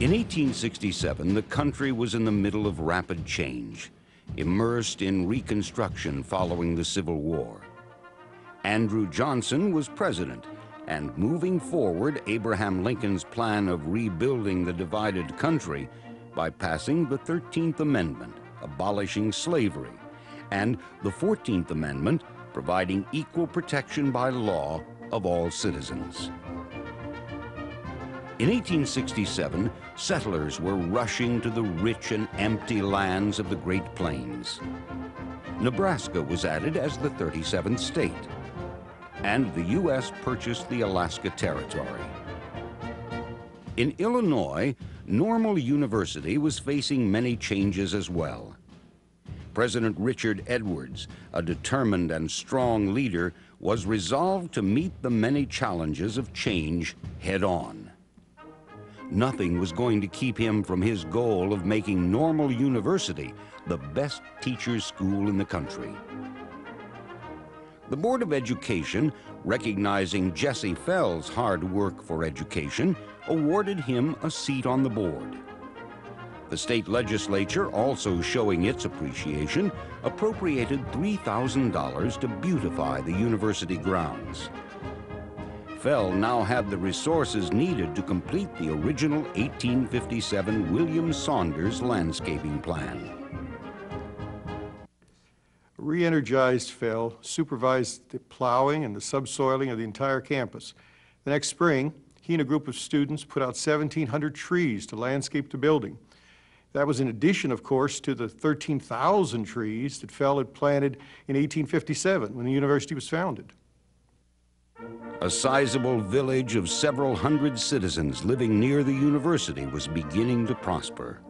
In 1867, the country was in the middle of rapid change, immersed in reconstruction following the Civil War. Andrew Johnson was president, and moving forward Abraham Lincoln's plan of rebuilding the divided country by passing the 13th Amendment, abolishing slavery, and the 14th Amendment, providing equal protection by law of all citizens. In 1867, settlers were rushing to the rich and empty lands of the Great Plains. Nebraska was added as the 37th state, and the U.S. purchased the Alaska Territory. In Illinois, Normal University was facing many changes as well. President Richard Edwards, a determined and strong leader, was resolved to meet the many challenges of change head-on. Nothing was going to keep him from his goal of making Normal University the best teachers' school in the country. The Board of Education, recognizing Jesse Fell's hard work for education, awarded him a seat on the board. The state legislature, also showing its appreciation, appropriated $3,000 to beautify the university grounds. Fell now had the resources needed to complete the original 1857 William Saunders landscaping plan. Re-energized Fell supervised the plowing and the subsoiling of the entire campus. The next spring, he and a group of students put out 1,700 trees to landscape the building. That was in addition, of course, to the 13,000 trees that Fell had planted in 1857 when the university was founded. A sizable village of several hundred citizens living near the university was beginning to prosper.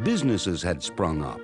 Businesses had sprung up,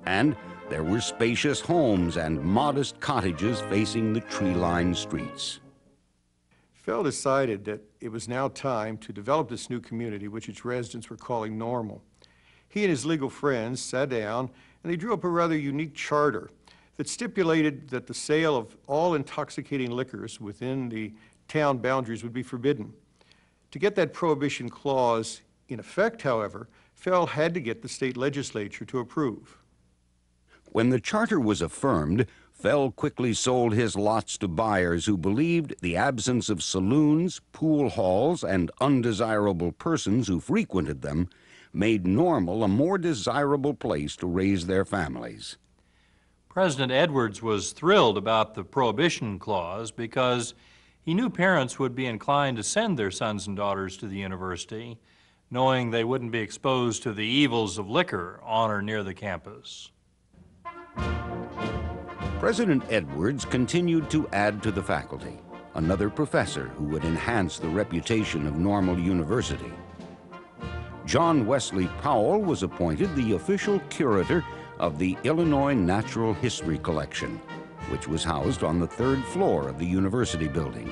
and there were spacious homes and modest cottages facing the tree-lined streets. Fell decided that it was now time to develop this new community, which its residents were calling normal. He and his legal friends sat down and they drew up a rather unique charter that stipulated that the sale of all intoxicating liquors within the town boundaries would be forbidden. To get that prohibition clause in effect, however, Fell had to get the state legislature to approve. When the charter was affirmed, Fell quickly sold his lots to buyers who believed the absence of saloons, pool halls, and undesirable persons who frequented them made Normal a more desirable place to raise their families. President Edwards was thrilled about the prohibition clause because he knew parents would be inclined to send their sons and daughters to the university, knowing they wouldn't be exposed to the evils of liquor on or near the campus. President Edwards continued to add to the faculty, another professor who would enhance the reputation of Normal University. John Wesley Powell was appointed the official curator of the Illinois Natural History Collection, which was housed on the 3rd floor of the university building.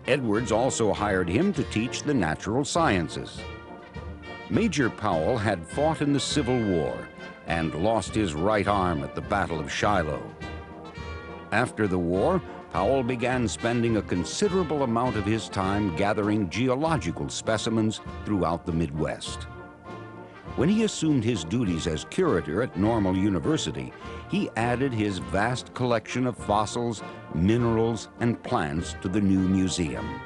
Edwards also hired him to teach the natural sciences. Major Powell had fought in the Civil War and lost his right arm at the Battle of Shiloh. After the war, Powell began spending a considerable amount of his time gathering geological specimens throughout the Midwest. When he assumed his duties as curator at Normal University, he added his vast collection of fossils, minerals, and plants to the new museum.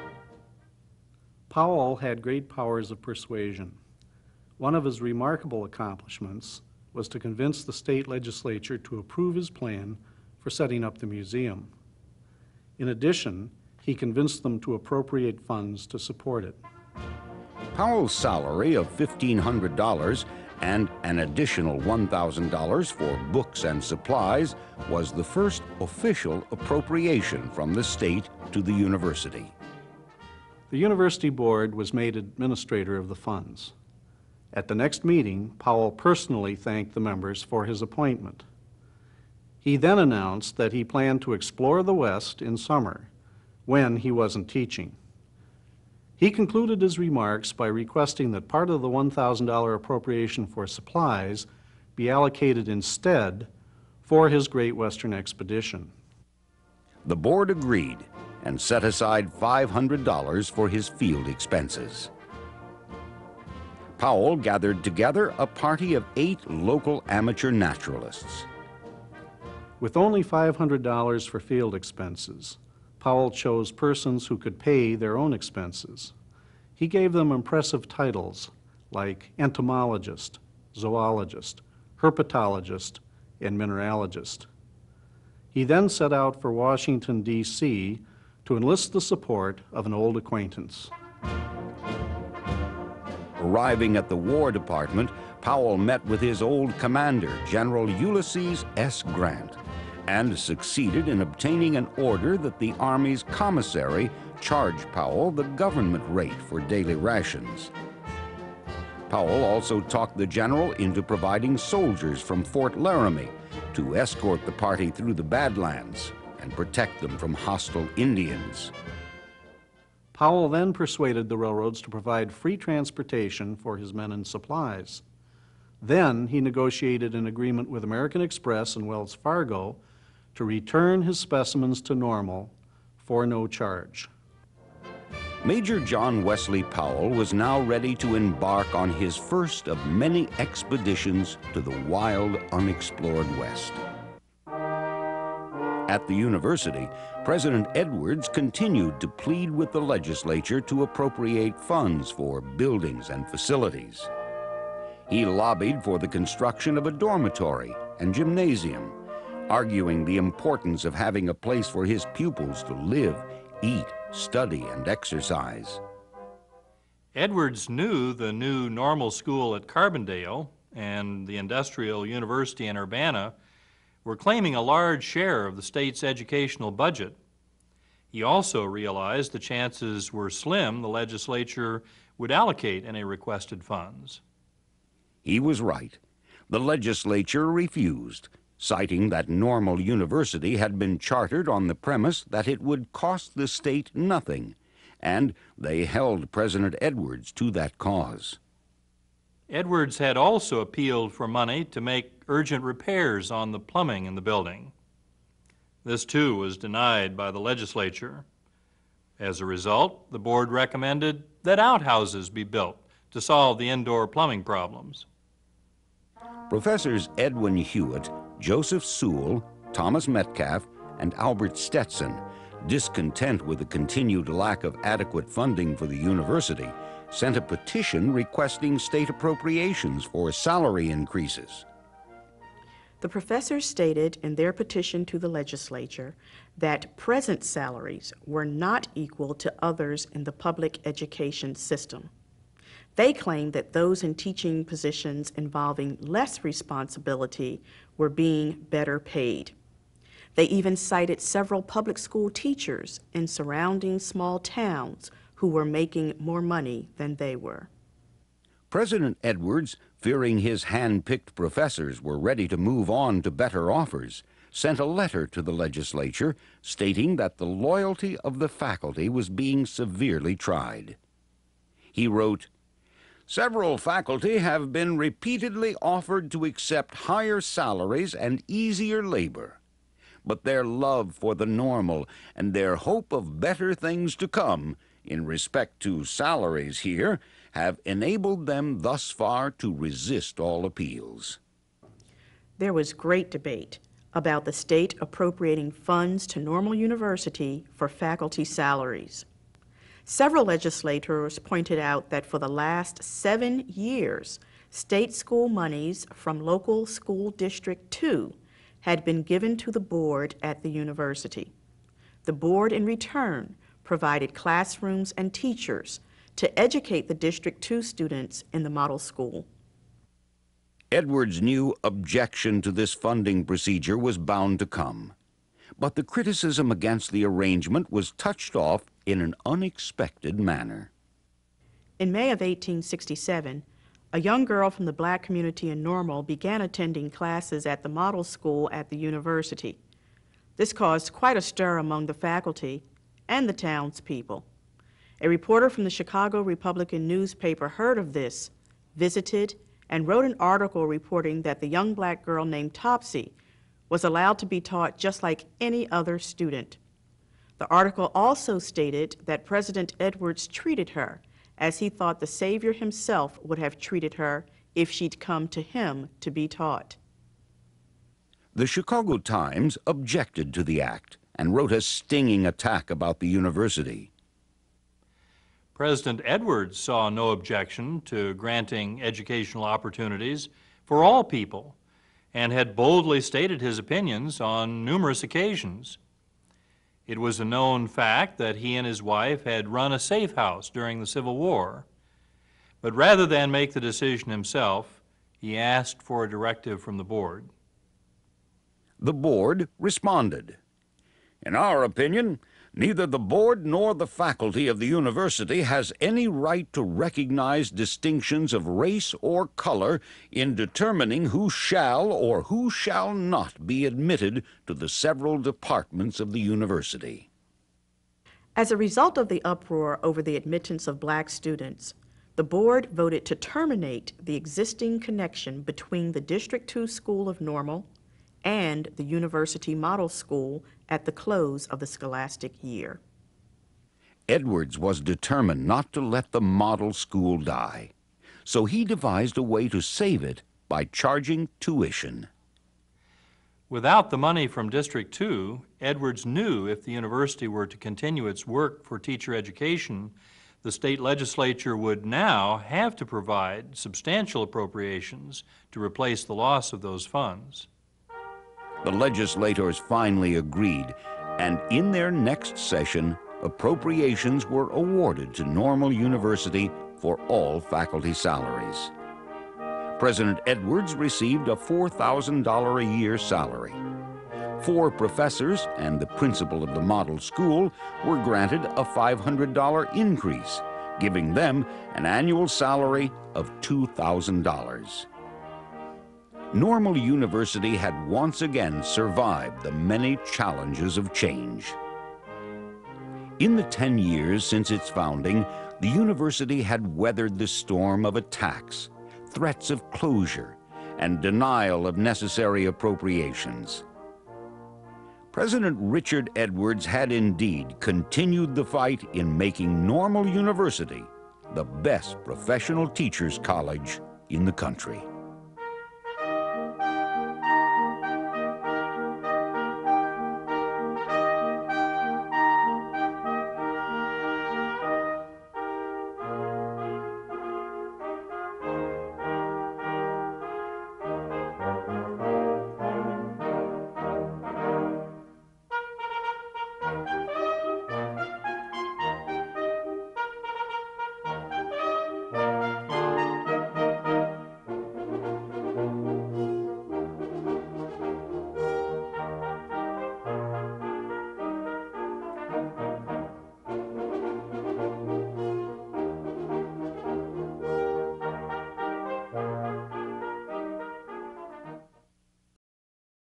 Powell had great powers of persuasion. One of his remarkable accomplishments was to convince the state legislature to approve his plan for setting up the museum. In addition, he convinced them to appropriate funds to support it. Powell's salary of $1,500 and an additional $1,000 for books and supplies was the first official appropriation from the state to the university. The university board was made administrator of the funds. At the next meeting, Powell personally thanked the members for his appointment. He then announced that he planned to explore the West in summer, when he wasn't teaching. He concluded his remarks by requesting that part of the $1,000 appropriation for supplies be allocated instead for his Great Western expedition. The board agreed and set aside $500 for his field expenses. Powell gathered together a party of 8 local amateur naturalists. With only $500 for field expenses, Powell chose persons who could pay their own expenses. He gave them impressive titles like entomologist, zoologist, herpetologist, and mineralogist. He then set out for Washington, D.C. to enlist the support of an old acquaintance. Arriving at the War Department, Powell met with his old commander, General Ulysses S. Grant, and succeeded in obtaining an order that the Army's commissary charge Powell the government rate for daily rations. Powell also talked the general into providing soldiers from Fort Laramie to escort the party through the Badlands and protect them from hostile Indians. Powell then persuaded the railroads to provide free transportation for his men and supplies. Then he negotiated an agreement with American Express and Wells Fargo to return his specimens to Normal for no charge. Major John Wesley Powell was now ready to embark on his first of many expeditions to the wild, unexplored West. At the university, President Edwards continued to plead with the legislature to appropriate funds for buildings and facilities. He lobbied for the construction of a dormitory and gymnasium, arguing the importance of having a place for his pupils to live, eat, study, and exercise. Edwards knew the new Normal School at Carbondale and the Industrial University in Urbana were claiming a large share of the state's educational budget. He also realized the chances were slim the legislature would allocate any requested funds. He was right. The legislature refused, citing that Normal University had been chartered on the premise that it would cost the state nothing, and they held President Edwards to that cause. Edwards had also appealed for money to make urgent repairs on the plumbing in the building. This too was denied by the legislature. As a result, the board recommended that outhouses be built to solve the indoor plumbing problems. Professors Edwin Hewitt, Joseph Sewell, Thomas Metcalf, and Albert Stetson, discontent with the continued lack of adequate funding for the university, sent a petition requesting state appropriations for salary increases. The professors stated in their petition to the legislature that present salaries were not equal to others in the public education system. They claimed that those in teaching positions involving less responsibility were being better paid. They even cited several public school teachers in surrounding small towns who were making more money than they were. President Edwards, fearing his hand-picked professors were ready to move on to better offers, sent a letter to the legislature stating that the loyalty of the faculty was being severely tried. He wrote, "Several faculty have been repeatedly offered to accept higher salaries and easier labor, but their love for the normal and their hope of better things to come in respect to salaries here have enabled them thus far to resist all appeals." There was great debate about the state appropriating funds to Normal University for faculty salaries. Several legislators pointed out that for the last 7 years, state school monies from local school District 2 had been given to the board at the university. The board, in return, provided classrooms and teachers to educate the District 2 students in the model school. Edwards knew objection to this funding procedure was bound to come, but the criticism against the arrangement was touched off in an unexpected manner. In May of 1867, a young girl from the black community in Normal began attending classes at the model school at the university. This caused quite a stir among the faculty and the townspeople. A reporter from the Chicago Republican newspaper heard of this, visited, and wrote an article reporting that the young black girl named Topsy was allowed to be taught just like any other student. The article also stated that President Edwards treated her as he thought the Savior himself would have treated her if she'd come to him to be taught. The Chicago Times objected to the act and wrote a stinging attack about the university. President Edwards saw no objection to granting educational opportunities for all people and had boldly stated his opinions on numerous occasions. It was a known fact that he and his wife had run a safe house during the Civil War, but rather than make the decision himself, he asked for a directive from the board. The board responded. In our opinion, neither the board nor the faculty of the university has any right to recognize distinctions of race or color in determining who shall or who shall not be admitted to the several departments of the university. As a result of the uproar over the admittance of black students, the board voted to terminate the existing connection between the District II School of Normal and the University Model School at the close of the scholastic year. Edwards was determined not to let the model school die, so he devised a way to save it by charging tuition. Without the money from District 2, Edwards knew if the university were to continue its work for teacher education, the state legislature would now have to provide substantial appropriations to replace the loss of those funds. The legislators finally agreed, and in their next session, appropriations were awarded to Normal University for all faculty salaries. President Edwards received a $4,000 a year salary. 4 professors and the principal of the model school were granted a $500 increase, giving them an annual salary of $2,000. Normal University had once again survived the many challenges of change. In the 10 years since its founding, the university had weathered the storm of attacks, threats of closure, and denial of necessary appropriations. President Richard Edwards had indeed continued the fight in making Normal University the best professional teachers' college in the country.